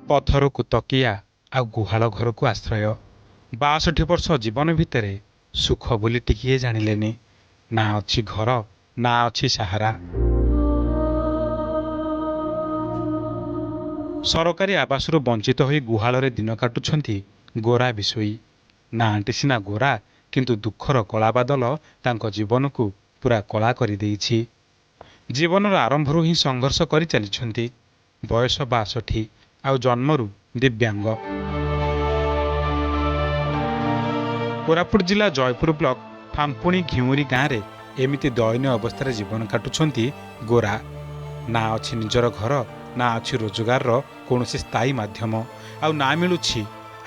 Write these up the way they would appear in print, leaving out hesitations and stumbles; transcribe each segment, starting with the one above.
पथरକୁ ତକିଆ ଆଉ ଗୁହାଳ ଘରକୁ ଆଶ୍ରୟ। 62 ବର୍ଷ ଜୀବନ ଭିତରେ ସୁଖ ବୋଲି ଟିକିଏ ଜାଣିଲେନି। ନା ଅଛି ଘର, ନା ଅଛି ସାହାରା। ସରକାରୀ ଆବାସରୁ ବଞ୍ଚିତ ହୋଇ ଗୁହାଳରେ ଦିନ କାଟୁଛନ୍ତି ଗୋରା ବିଶୋଇ। ନାଁଟି ସିନା ଗୋରା, କିନ୍ତୁ ଦୁଃଖର କଳାବାଦଲ ତାଙ୍କ ଜୀବନକୁ ପୁରା କଳା କରିଦେଇଛି। ଜୀବନର ଆରମ୍ଭରୁ ହିଁ ସଂଘର୍ଷ କରି ଚାଲିଛନ୍ତି। ବୟସ 62 ଆଉ ଜନ୍ମରୁ ଦିବ୍ୟାଙ୍ଗ। କୋରାପୁଟ ଜିଲ୍ଲା ଜୟପୁର ବ୍ଲକ ଫାମ୍ପୁଣି ଘିଉରି ଗାଁରେ ଏମିତି ଦୟନୀୟ ଅବସ୍ଥାରେ ଜୀବନ କାଟୁଛନ୍ତି ଗୋରା। ନା ଅଛି ନିଜର ଘର, ନା ଅଛି ରୋଜଗାରର କୌଣସି ସ୍ଥାୟୀ ମାଧ୍ୟମ, ଆଉ ନା ମିଳୁଛି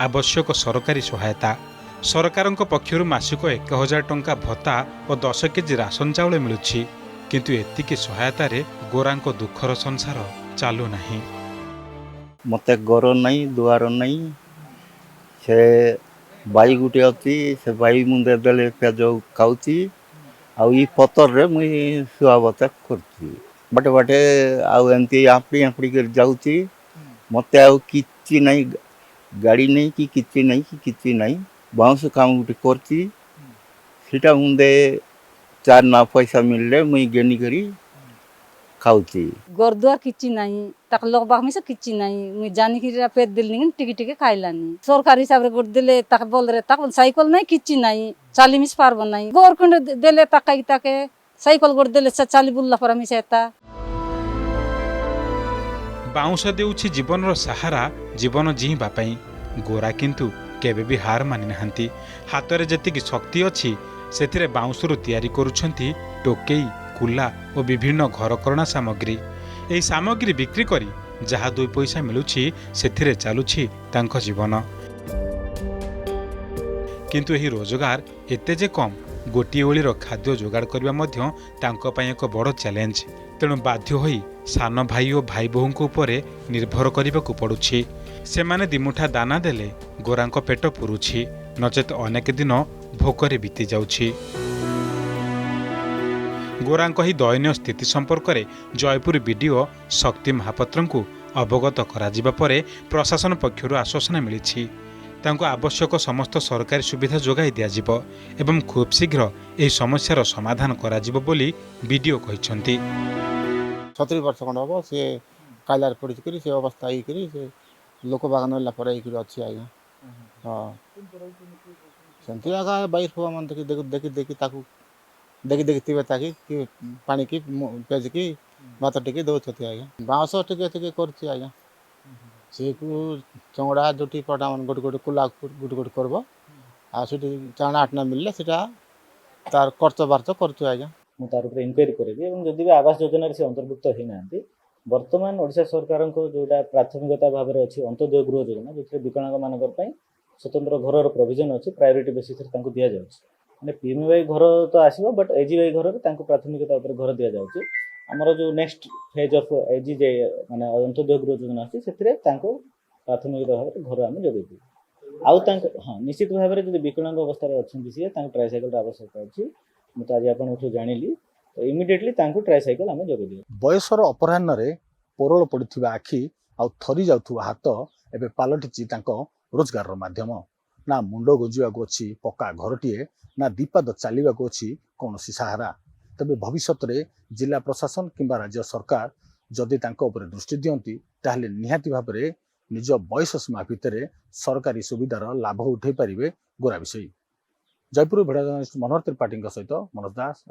ଆବଶ୍ୟକ ସରକାରୀ ସହାୟତା। ସରକାରଙ୍କ ପକ୍ଷରୁ ମାସିକ 1000 ଟଙ୍କା ଭତ୍ତା ଓ 10 କେଜି ରାସନ ଚାଉଳ ମିଳୁଛି, କିନ୍ତୁ ଏତିକି ସହାୟତାରେ ଗୋରାଙ୍କ ଦୁଃଖର ସଂସାର ଚାଲୁନାହିଁ। मत घर नहीं दुआर नहीं से बाई गुटे अच्छी से बाई मुंदे देले पेज खाऊची आई पतर रे मुई शुआ बता करती बाटे बाटे आउ एमती आपड़ी आपड़ी कर जाऊची मत आउ किछि नहीं गाड़ी नहीं कि किछि नहीं बाउंस काम गुटे करती सीटा मुंदे चार ना पैसा मिलले मुई गेनी करी खाऊची गोरदुआर किछि नहीं ताक लोक बाग मिसे किछि नहीं मुई जानी कि पेट दिल नहीं टिके टिके खाइलानी सरकार हिसाब रे गोट दिले ताक बोल रे ताक साइकिल नहीं किछि नहीं चाली मिस पारबो नहीं गोरखंड देले ताके साइकिल गोट देले चाली बुल्ला पर मिसेता। बाउंस देउछि जीवनर सहारा जीवन जीवा पाई। गोरा किंतु केबे भी हार मानि नाहांती। हातरे जेतिकी शक्ति अछि सेथिरे बाउंसरू तैयारी करूछंती टोकेई, कुला और विभिन्न घरकरणा सामग्री। एही सामग्री बिक्री करी जहाँ 2 पैसा मिलुछि सेथिरे चालुछि तांको जीवन। किंतु एही रोजगार एते जे कम गोटिए ओळीर खाद्य जोगाड़ करबा मध्य तांको पई एक बड़ चैलेंज। तेणु बाध्य होई सान भाई और भाई बोहूंक उपरे निर्भर करबाकू पड़ुछि। सेमाने दिमुठा दाना देले गोरांको पेट पुरुछि, नचेत अनेक दिन भोकरे बीती जाउछि। गोरांको ही दयनीय स्थिति संपर्क में जयपुर बीडीओ शक्ति महापात्रंकु अवगत कराजिबा परे प्रशासन पक्षरु आश्वासन मिलिछि। तांको आवश्यक समस्त सरकारी सुविधा जोगाई दियाजिबो एवं खूब शीघ्र एही समस्यार समाधान कराजिबो बोली बीडीओ कहिसंती। 70 वर्ष खंड हम सी कालार पड़ी से अवस्था से लोक बागान पर अच्छी आज्ञा। हाँ सेमती आगा बैर हुआ मन देखी देखी देखी देखी देखी थे ताकि पानी की पेज की भात टिके दौरान आज्ञा बाँस टे कर सी चंगड़ा जो पटा मन गोटे गोटे कुला गोटे गोटे करब आठ आठना मिलले तार खर्च बार्च कर आज्ञा मुझे इनक्वारी करी जदि भी आवास योजना से अंतर्भुक्त होना बर्तमान ओडिशा सरकार जोटा प्राथमिकता भाव में अच्छी अंत्योदय गृह योजना जो विकलांग मान स्वतंत्र घर प्रोविजन अच्छी प्रायोरिटी बेसिस दि जाए मैंने पीएमवाई घर तो आसो बट एजीवाई घर में प्राथमिकता घर दि जाऊँगी आमर जो नेक्स्ट फेज ऑफ एजी माने अंत्योदय गृह योजना अच्छी से प्राथमिकता भाव में घर आम जोगे आउ हाँ निश्चित भाव में जो विकलांग अवस्था अच्छी सी ट्राइसाइकल आवश्यकता अच्छी मुझे आज आपको जानिली तो इमिडिएटली ट्राइसाइकल आम जोगे बयसर अपराह्न पोरल पड़ुवा आखि आउ थरी जाउथुवा हाथ एबे पालटिछि तांको रोजगार माध्यम। ना मुंड गोजिवाको अछि पक्का घरटीए, ना दीपाद चलवाक अच्छी कौन सहारा। तबे भविष्य में जिला प्रशासन किंबा राज्य सरकार जदि दृष्टि दियंती ताहले निहाती भाव में निज बयस सीमा भितर सरकारी सुविधार लाभ उठे पारे गोरा विषयी। जयपुर भिडियो जर्नलिस्ट मनोहर त्रिपाठी सहित मनोज दास।